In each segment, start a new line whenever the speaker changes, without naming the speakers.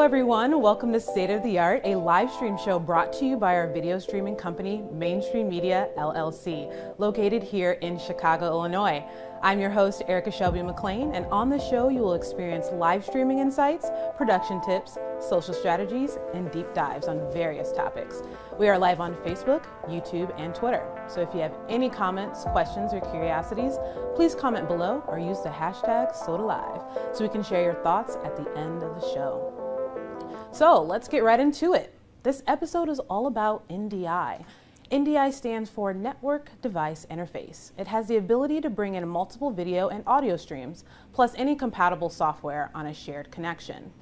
everyone, welcome to State of the Art, a live stream show brought to you by our video streaming company, Mainstream Media LLC, located here in Chicago, Illinois. I'm your host, Shelby McClain, and on the show you will experience live streaming insights, production tips, social strategies, and deep dives on various topics. We are live on Facebook, YouTube, and Twitter. So if you have any comments, questions, or curiosities, please comment below or use the hashtag #SodaLive so we can share your thoughts at the end of the show. So let's get right into it. This episode is all about NDI. NDI stands for Network Device Interface. It has the ability to bring in multiple video and audio streams, plus any compatible software on a shared connection.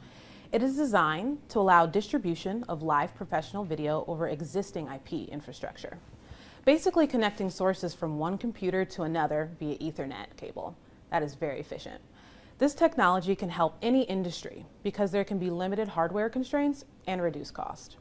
It is designed to allow distribution of live professional video over existing IP infrastructure, basically connecting sources from one computer to another via Ethernet cable. That is very efficient. This technology can help any industry because there can be limited hardware constraints and reduced cost.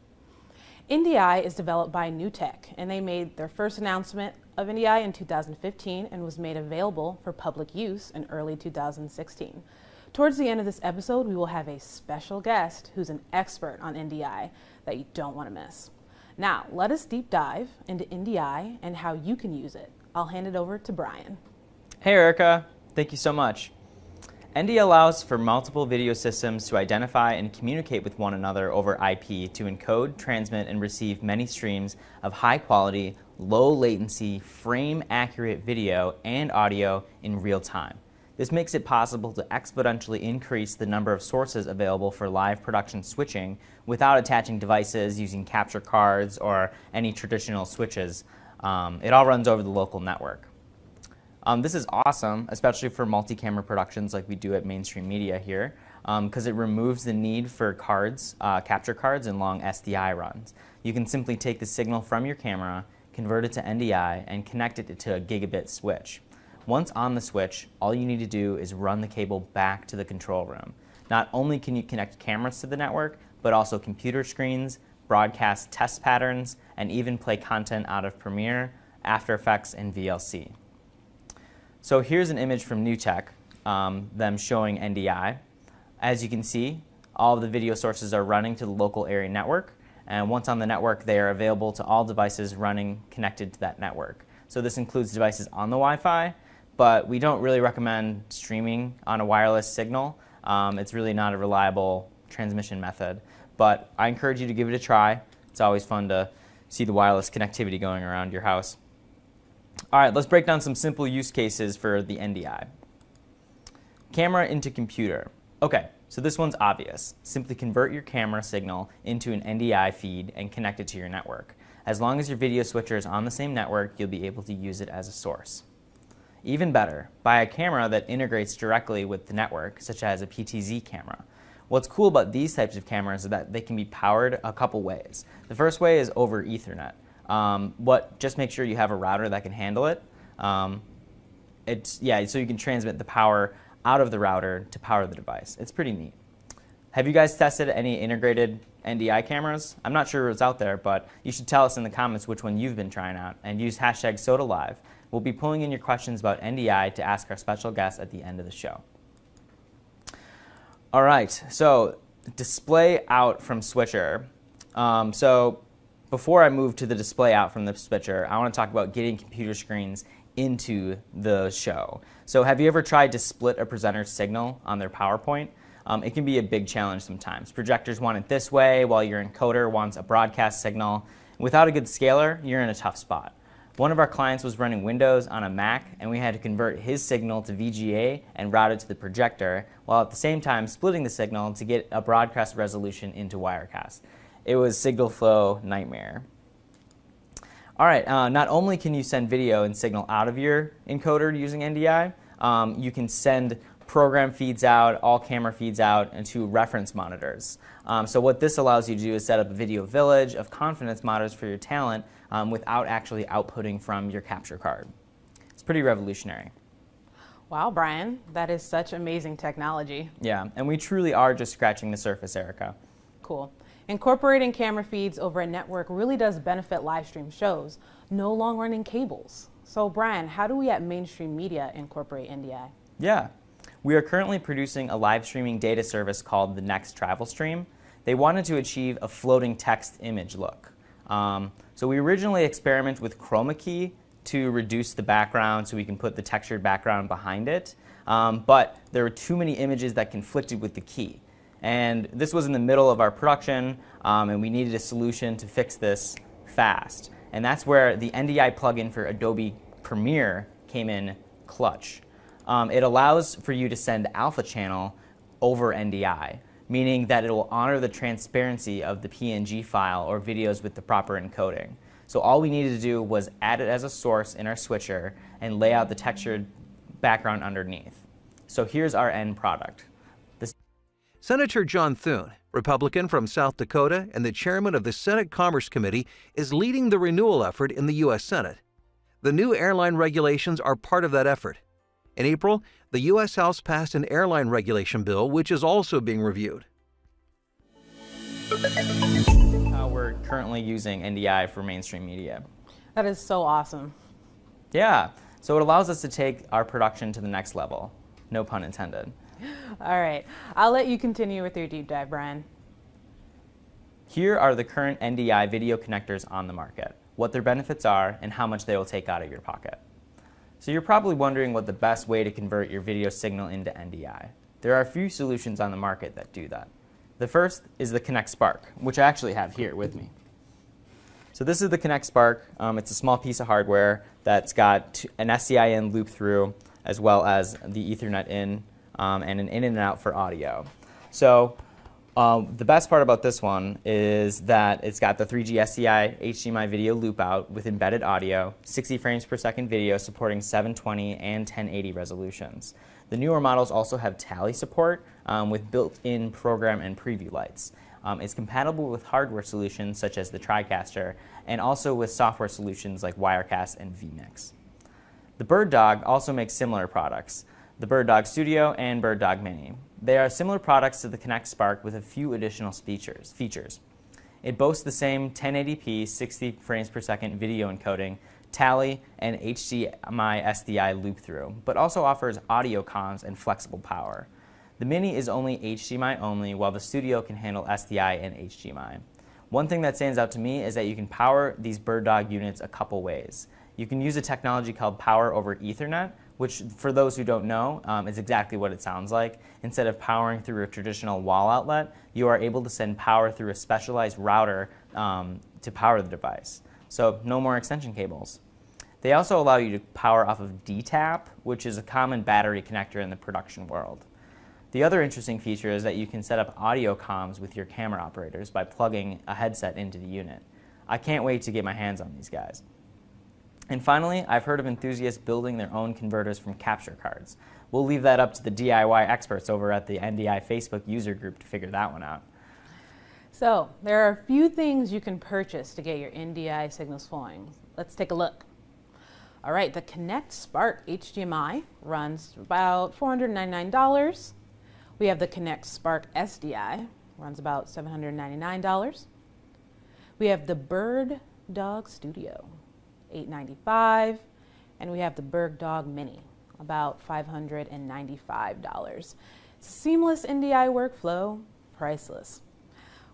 NDI is developed by New Tech, and they made their first announcement of NDI in 2015 and was made available for public use in early 2016. Towards the end of this episode, we will have a special guest who's an expert on NDI that you don't want to miss. Now, let us deep dive into NDI and how you can use it. I'll hand it over to Brian.
Hey Erica, thank you so much. NDI allows for multiple video systems to identify and communicate with one another over IP to encode, transmit, and receive many streams of high-quality, low-latency, frame-accurate video and audio in real time. This makes it possible to exponentially increase the number of sources available for live production switching without attaching devices using capture cards or any traditional switches. It all runs over the local network. This is awesome, especially for multi-camera productions like we do at Mainstream Media here, because it removes the need for cards, capture cards, and long SDI runs. You can simply take the signal from your camera, convert it to NDI, and connect it to a gigabit switch. Once on the switch, all you need to do is run the cable back to the control room. Not only can you connect cameras to the network, but also computer screens, broadcast test patterns, and even play content out of Premiere, After Effects, and VLC. So here's an image from New Tech, them showing NDI. As you can see, all of the video sources are running to the local area network, and once on the network, they are available to all devices running connected to that network. So this includes devices on the Wi-Fi, but we don't really recommend streaming on a wireless signal. It's really not a reliable transmission method, but I encourage you to give it a try. It's always fun to see the wireless connectivity going around your house. All right, let's break down some simple use cases for the NDI. Camera into computer. Okay, so this one's obvious. Simply convert your camera signal into an NDI feed and connect it to your network. As long as your video switcher is on the same network, you'll be able to use it as a source. Even better, buy a camera that integrates directly with the network, such as a PTZ camera. What's cool about these types of cameras is that they can be powered a couple ways. The first way is over Ethernet. Just make sure you have a router that can handle it. So you can transmit the power out of the router to power the device. It's pretty neat. Have you guys tested any integrated NDI cameras? I'm not sure what's out there, but you should tell us in the comments which one you've been trying out, and use hashtag #SodaLive. We'll be pulling in your questions about NDI to ask our special guest at the end of the show. All right, so display out from switcher. Before I move to the display out from the switcher, I want to talk about getting computer screens into the show. So have you ever tried to split a presenter's signal on their PowerPoint? It can be a big challenge sometimes. Projectors want it this way, while your encoder wants a broadcast signal. Without a good scaler, you're in a tough spot. One of our clients was running Windows on a Mac, and we had to convert his signal to VGA and route it to the projector, while at the same time splitting the signal to get a broadcast resolution into Wirecast. It was signal flow nightmare. All right, not only can you send video and signal out of your encoder using NDI, you can send program feeds out, all camera feeds out, and to reference monitors. So what this allows you to do is set up a video village of confidence monitors for your talent without actually outputting from your capture card. It's pretty revolutionary.
Wow, Brian, that is such amazing technology.
Yeah, and we truly are just scratching the surface, Erica.
Cool. Incorporating camera feeds over a network really does benefit live stream shows. No long running cables. So Brian, how do we at Mainstream Media incorporate NDI?
Yeah, we are currently producing a live streaming data service called the Next Travel Stream. they wanted to achieve a floating text image look. So we originally experimented with chroma key to reduce the background so we can put the textured background behind it. But there were too many images that conflicted with the key. And this was in the middle of our production, and we needed a solution to fix this fast. And that's where the NDI plugin for Adobe Premiere came in clutch. It allows for you to send alpha channel over NDI, meaning that it will honor the transparency of the PNG file or videos with the proper encoding. So all we needed to do was add it as a source in our switcher and lay out the textured background underneath. So here's our end product.
Senator John Thune, Republican from South Dakota and the chairman of the Senate Commerce Committee, is leading the renewal effort in the U.S. Senate. The new airline regulations are part of that effort. In April, the U.S. House passed an airline regulation bill, which is also being reviewed.
How we're currently using NDI for mainstream media.
That is so awesome.
Yeah, so it allows us to take our production to the next level. No pun intended.
All right, I'll let you continue with your deep dive, Brian.
Here are the current NDI video connectors on the market, what their benefits are, and how much they will take out of your pocket. So you're probably wondering what the best way to convert your video signal into NDI. There are a few solutions on the market that do that. The first is the Connect Spark, which I actually have here with me. So this is the Connect Spark. It's a small piece of hardware that's got an SDI in loop through, as well as the Ethernet in, and an in and out for audio. So the best part about this one is that it's got the 3G SDI HDMI video loop out with embedded audio, 60 frames per second video supporting 720 and 1080 resolutions. The newer models also have tally support with built-in program and preview lights. It's compatible with hardware solutions such as the TriCaster and also with software solutions like Wirecast and vMix. The Bird Dog also makes similar products, the Bird Dog Studio and Bird Dog Mini. They are similar products to the Connect Spark with a few additional features. It boasts the same 1080p 60 frames per second video encoding, tally, and HDMI SDI loop-through, but also offers audio comms and flexible power. The Mini is only HDMI only, while the Studio can handle SDI and HDMI. One thing that stands out to me is that you can power these Bird Dog units a couple ways. You can use a technology called Power over Ethernet, which for those who don't know is exactly what it sounds like. Instead of powering through a traditional wall outlet, you are able to send power through a specialized router to power the device. So no more extension cables. They also allow you to power off of DTAP, which is a common battery connector in the production world. The other interesting feature is that you can set up audio comms with your camera operators by plugging a headset into the unit. I can't wait to get my hands on these guys. And finally, I've heard of enthusiasts building their own converters from capture cards. We'll leave that up to the DIY experts over at the NDI Facebook user group to figure that one out.
So, there are a few things you can purchase to get your NDI signals flowing. Let's take a look. All right, the Connect Spark HDMI runs about $499. We have the Connect Spark SDI, runs about $799. We have the Bird Dog Studio, $895, and we have the Bird Dog Mini, about $595. Seamless NDI workflow, priceless.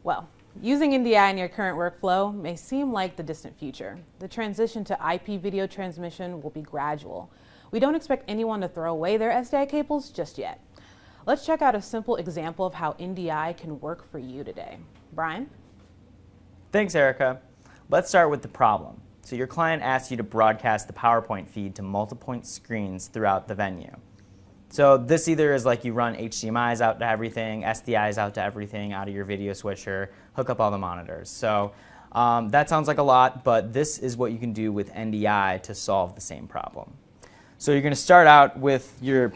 Well, using NDI in your current workflow may seem like the distant future. The transition to IP video transmission will be gradual. We don't expect anyone to throw away their SDI cables just yet. Let's check out a simple example of how NDI can work for you today. Brian?
Thanks, Erica. Let's start with the problem. So your client asks you to broadcast the PowerPoint feed to multiple screens throughout the venue. So this either is like you run HDMIs out to everything, SDIs out to everything, out of your video switcher, hook up all the monitors. So that sounds like a lot, but this is what you can do with NDI to solve the same problem. So you're going to start out with your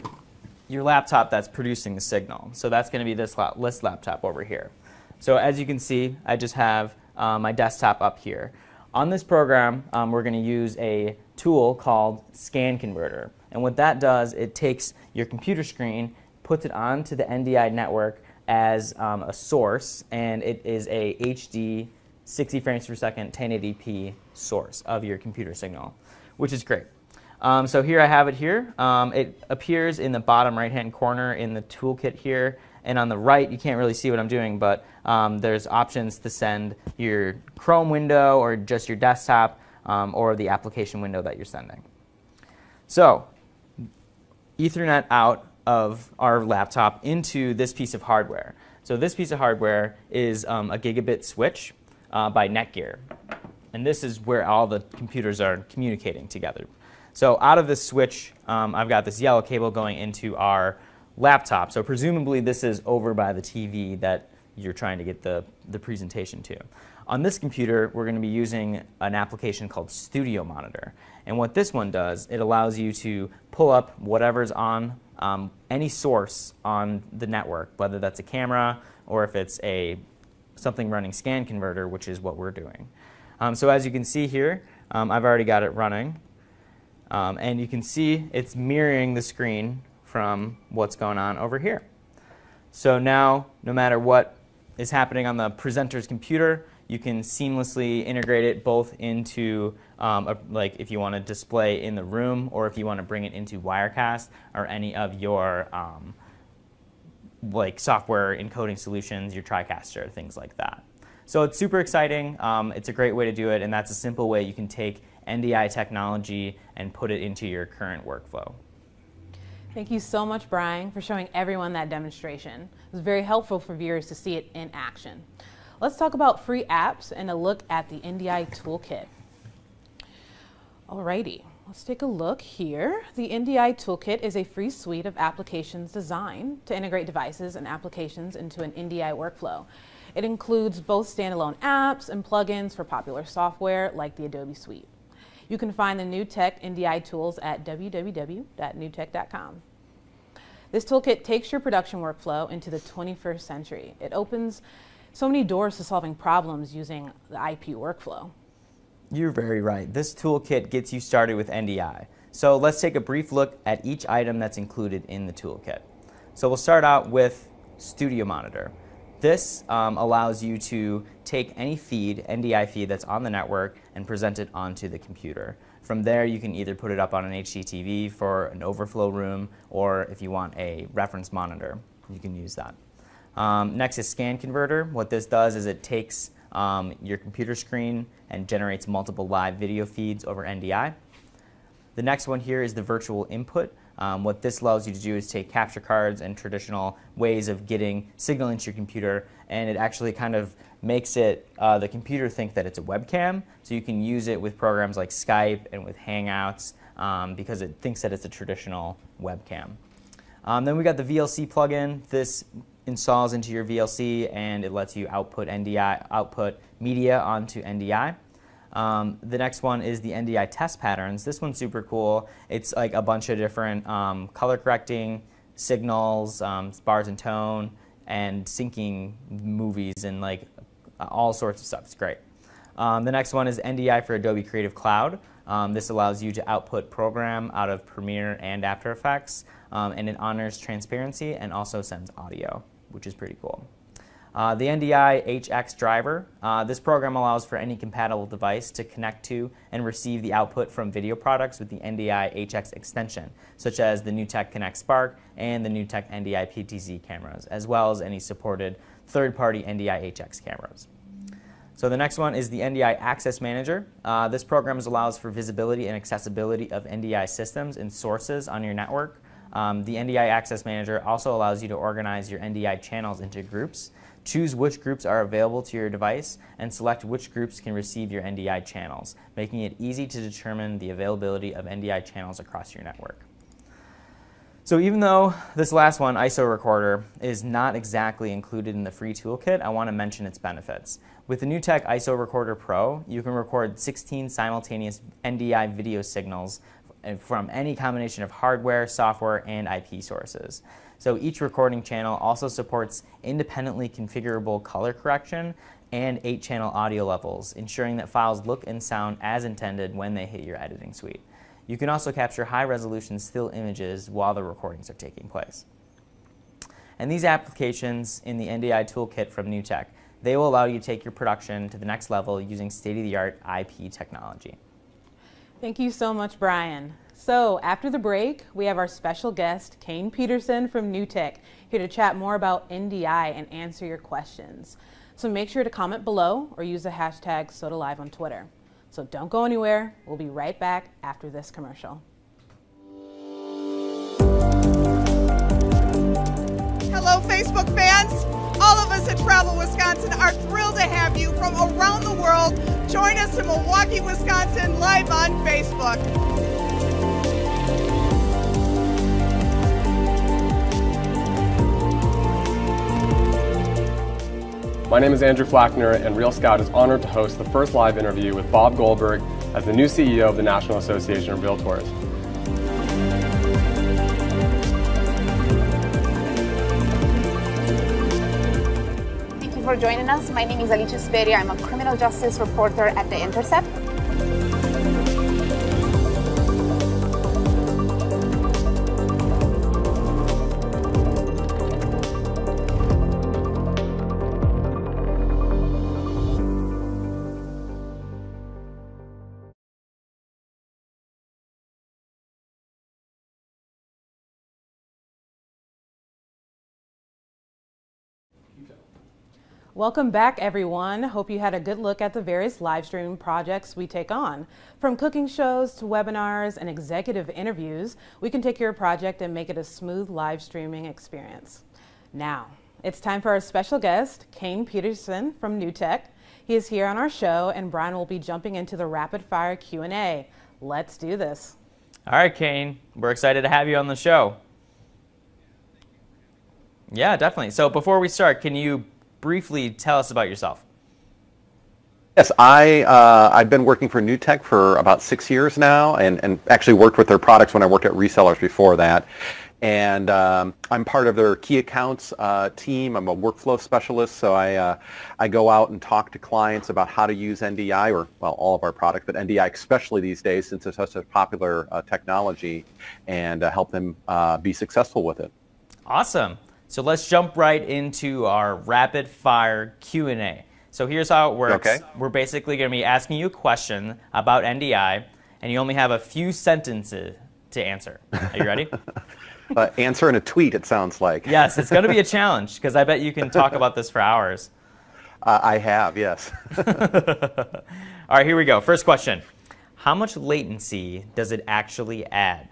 laptop that's producing the signal. So that's going to be this laptop over here. So as you can see, I just have my desktop up here. On this program, we're going to use a tool called Scan Converter. And what that does, it takes your computer screen, puts it onto the NDI network as a source, and it is a HD 60 frames per second 1080p source of your computer signal, which is great. So here I have it here. It appears in the bottom right-hand corner in the toolkit here And on the right, you can't really see what I'm doing, but there's options to send your Chrome window or just your desktop or the application window that you're sending. So Ethernet out of our laptop into this piece of hardware. So this piece of hardware is a gigabit switch by Netgear. And this is where all the computers are communicating together. So out of this switch, I've got this yellow cable going into our laptop. So presumably this is over by the TV that you're trying to get the presentation to. On this computer, we're going to be using an application called Studio Monitor. And what this one does, it allows you to pull up whatever's on any source on the network, whether that's a camera or if it's something running scan converter, which is what we're doing. So as you can see here, I've already got it running. And you can see it's mirroring the screen from what's going on over here. So now, no matter what is happening on the presenter's computer, you can seamlessly integrate it both into, like if you want to display in the room or if you want to bring it into Wirecast or any of your like software encoding solutions, your TriCaster, things like that. So it's super exciting. It's a great way to do it, and that's a simple way you can take NDI technology and put it into your current workflow.
Thank you so much, Brian, for showing everyone that demonstration. It was very helpful for viewers to see it in action. Let's talk about free apps and a look at the NDI toolkit. Alrighty, let's take a look here. The NDI toolkit is a free suite of applications designed to integrate devices and applications into an NDI workflow. It includes both standalone apps and plugins for popular software like the Adobe Suite. You can find the NewTek NDI tools at www.newtek.com. This toolkit takes your production workflow into the 21st century. It opens so many doors to solving problems using the IP workflow.
You're very right. This toolkit gets you started with NDI. So let's take a brief look at each item that's included in the toolkit. So we'll start out with Studio Monitor. This allows you to take any feed, NDI feed that's on the network, and present it onto the computer. From there, you can either put it up on an HDTV for an overflow room, or if you want a reference monitor, you can use that. Next is Scan Converter. What this does is it takes your computer screen and generates multiple live video feeds over NDI. The next one here is the Virtual Input. What this allows you to do is take capture cards and traditional ways of getting signal into your computer, and it actually kind of makes it the computer think that it's a webcam, so you can use it with programs like Skype and with Hangouts because it thinks that it's a traditional webcam. Then we got the VLC plugin. This installs into your VLC and it lets you output media onto NDI. The next one is the NDI test patterns. This one's super cool. It's like a bunch of different color correcting signals, bars and tone, and syncing movies and like all sorts of stuff. It's great. The next one is NDI for Adobe Creative Cloud. This allows you to output program out of Premiere and After Effects, and it honors transparency and also sends audio, which is pretty cool. The NDI HX driver. This program allows for any compatible device to connect to and receive the output from video products with the NDI HX extension, such as the NewTek Connect Spark and the NewTek NDI PTZ cameras, as well as any supported third-party NDI HX cameras. So the next one is the NDI Access Manager. This program allows for visibility and accessibility of NDI systems and sources on your network. The NDI Access Manager also allows you to organize your NDI channels into groups, choose which groups are available to your device, and select which groups can receive your NDI channels, making it easy to determine the availability of NDI channels across your network. So even though this last one, ISO Recorder, is not exactly included in the free toolkit, I want to mention its benefits. With the NewTek ISO Recorder Pro, you can record 16 simultaneous NDI video signals from any combination of hardware, software, and IP sources. So each recording channel also supports independently configurable color correction and 8-channel audio levels, ensuring that files look and sound as intended when they hit your editing suite. You can also capture high-resolution still images while the recordings are taking place. And these applications in the NDI toolkit from NewTek, they will allow you to take your production to the next level using state-of-the-art IP technology.
Thank you so much, Brian. So after the break, we have our special guest, Kane Peterson from NewTek, here to chat more about NDI and answer your questions. So make sure to comment below or use the hashtag SodaLive on Twitter. So don't go anywhere. We'll be right back after this commercial.
Hello, Facebook fans. All of us at Travel Wisconsin are thrilled to have you from around the world. Join us in Milwaukee, Wisconsin, live on Facebook.
My name is Andrew Flackner, and Real Scout is honored to host the first live interview with Bob Goldberg as the new CEO of the National Association of Realtors.
Thank you for joining us. My name is Alicia Speri. I'm a criminal justice reporter at The Intercept.
Welcome back, everyone. Hope you had a good look at the various live stream projects we take on. From cooking shows to webinars and executive interviews, we can take your project and make it a smooth live streaming experience. Now, it's time for our special guest, Kane Peterson from NewTek. He is here on our show, and Brian will be jumping into the rapid fire Q&A. Let's do this.
All right, Kane, we're excited to have you on the show. Yeah, definitely. So before we start, can you briefly tell us about yourself?
Yes, I've been working for NewTek for about 6 years now, and actually worked with their products when I worked at resellers before that. And I'm part of their key accounts team. I'm a workflow specialist, so I go out and talk to clients about how to use NDI, or, well, all of our products, but NDI especially these days since it's such a popular technology, and help them be successful with it.
Awesome. So let's jump right into our rapid fire Q&A. So here's how it works.
Okay.
We're basically going to be asking you a question about NDI, and you only have a few sentences to answer. Are you ready?
Answer in a tweet, it sounds like.
Yes, it's going to be a challenge, because I bet you can talk about this for hours.
I have, yes.
All right, here we go. First question. How much latency does it actually add?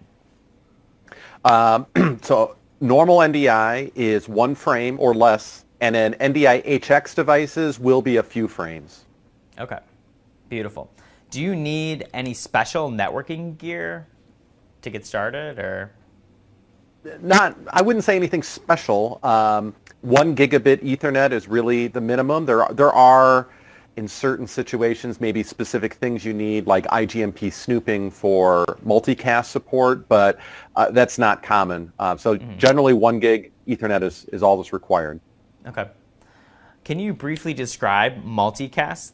So normal NDI is 1 frame or less, and then NDI HX devices will be a few frames.
Okay, beautiful. Do you need any special networking gear to get started, or?
I wouldn't say anything special. 1 gigabit Ethernet is really the minimum. There are, in certain situations, maybe specific things you need, like IGMP snooping for multicast support, but that's not common. So generally 1 gig Ethernet is all that's required.
Okay. Can you briefly describe multicast?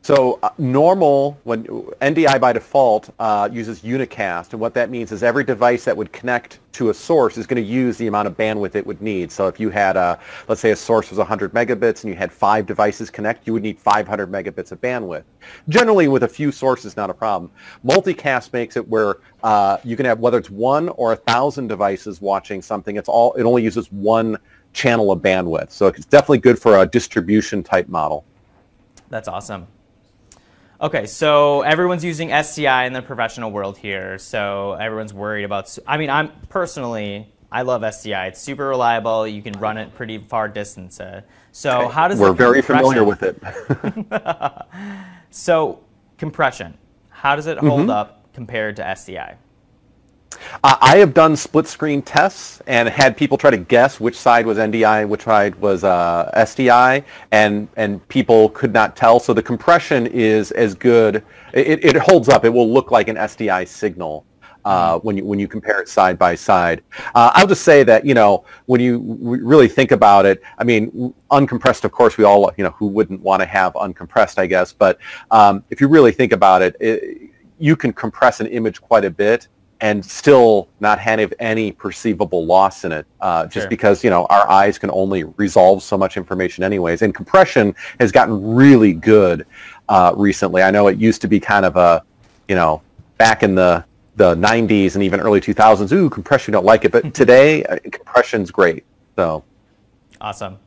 So normal, when NDI by default uses unicast, and what that means is every device that would connect to a source is going to use the amount of bandwidth it would need. So if you had let's say a source was 100 megabits and you had 5 devices connect, you would need 500 megabits of bandwidth. Generally, with a few sources, not a problem. Multicast makes it where you can have, whether it's 1 or 1,000 devices watching something, it only uses 1 channel of bandwidth. So it's definitely good for a distribution type model.
That's awesome. Okay, so everyone's using SDI in the professional world here, so everyone's worried about, I mean, I love SDI. It's super reliable. You can run it pretty far distance. So
Okay.
how does
We're very familiar with it.
So compression, how does it hold up compared to SDI?
I have done split screen tests and had people try to guess which side was NDI and which side was SDI, and people could not tell. So the compression is as good. It holds up. It will look like an SDI signal when you compare it side by side. I'll just say that, you know, when you really think about it, I mean, uncompressed, of course, we all, you know, who wouldn't want to have uncompressed, I guess. But if you really think about it, you can compress an image quite a bit and still not have any perceivable loss in it, just because, you know, our eyes can only resolve so much information anyways. And compression has gotten really good recently. I know it used to be kind of a, you know, back in the the 90s and even early 2000s, ooh, compression, don't like it. But today, compression's great. So.
Awesome.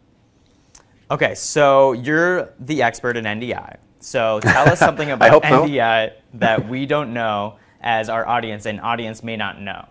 Okay, so you're the expert in NDI. So tell us something about NDI that we don't know as our audience and audience may not know.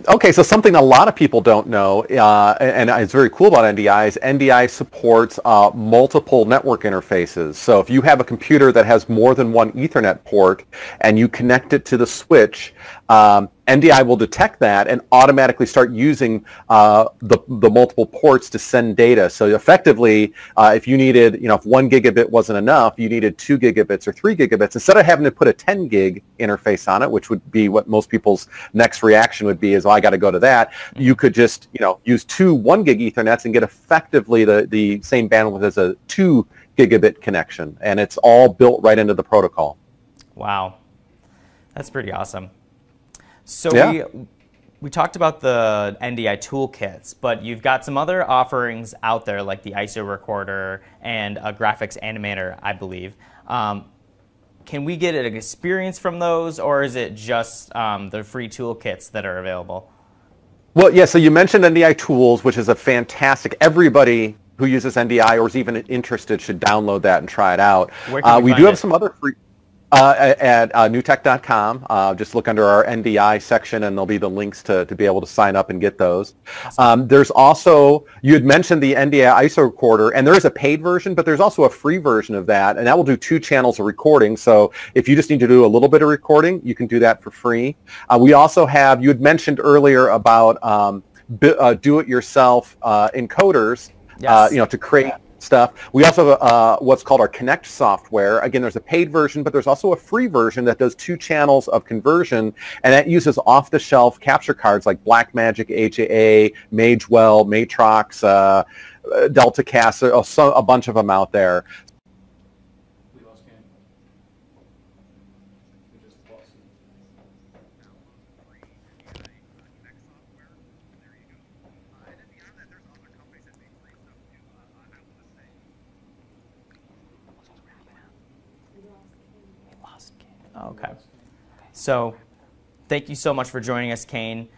Okay, so something a lot of people don't know, and it's very cool about NDI, is NDI supports multiple network interfaces. So if you have a computer that has more than one Ethernet port and you connect it to the switch, NDI will detect that and automatically start using the multiple ports to send data. So effectively, if you needed, if 1 gigabit wasn't enough, you needed 2 gigabits or 3 gigabits. Instead of having to put a 10 gig interface on it, which would be what most people's next reaction would be, is, oh, I got to go to that. You could just, use 2 1 gig Ethernets and get effectively the same bandwidth as a 2 gigabit connection, and it's all built right into the protocol.
Wow, that's pretty awesome. So we talked about the NDI toolkits, but you've got some other offerings out there like the ISO recorder and a graphics animator, I believe. Can we get an experience from those, or is it just the free toolkits that are available?
Well, yeah, so you mentioned NDI Tools, which is a fantastic, everybody who uses NDI or is even interested should download that and try it out. We do have some other free... at newtech.com. Just look under our NDI section and there'll be the links to be able to sign up and get those. Awesome. There's also, you had mentioned the NDI ISO recorder, and there is a paid version, but there's also a free version of that, and that will do 2 channels of recording. So if you just need to do a little bit of recording, you can do that for free. We also have, you had mentioned earlier about do-it-yourself encoders, to create stuff. We also have what's called our Connect software. Again, there's a paid version, but there's also a free version that does 2 channels of conversion, and that uses off-the-shelf capture cards like Blackmagic, HAA, Magewell, Matrox, DeltaCast, a bunch of them out there.
Okay. So thank you so much for joining us, Kane.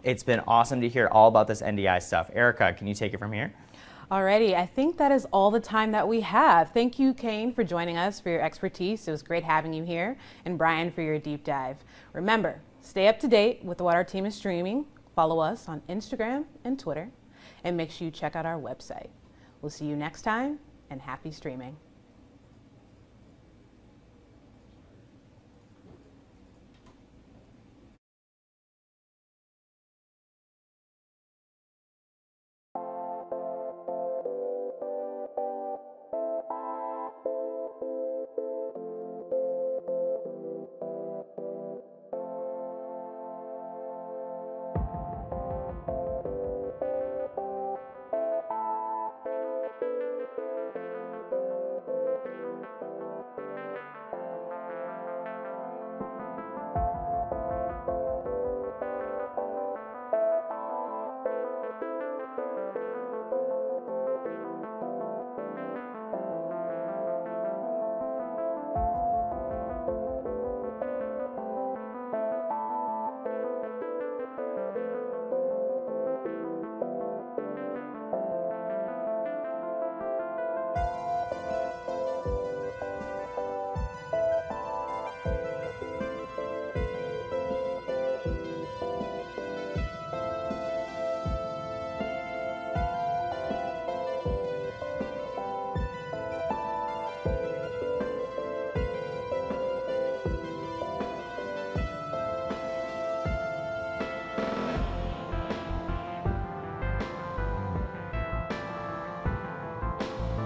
It's been awesome to hear all about this NDI stuff. Erica, can you take it from here?
Alrighty, I think that is all the time that we have. Thank you, Kane, for joining us, for your expertise. It was great having you here. And Brian, for your deep dive. Remember, stay up to date with what our team is streaming. Follow us on Instagram and Twitter. And make sure you check out our website. We'll see you next time, and happy streaming.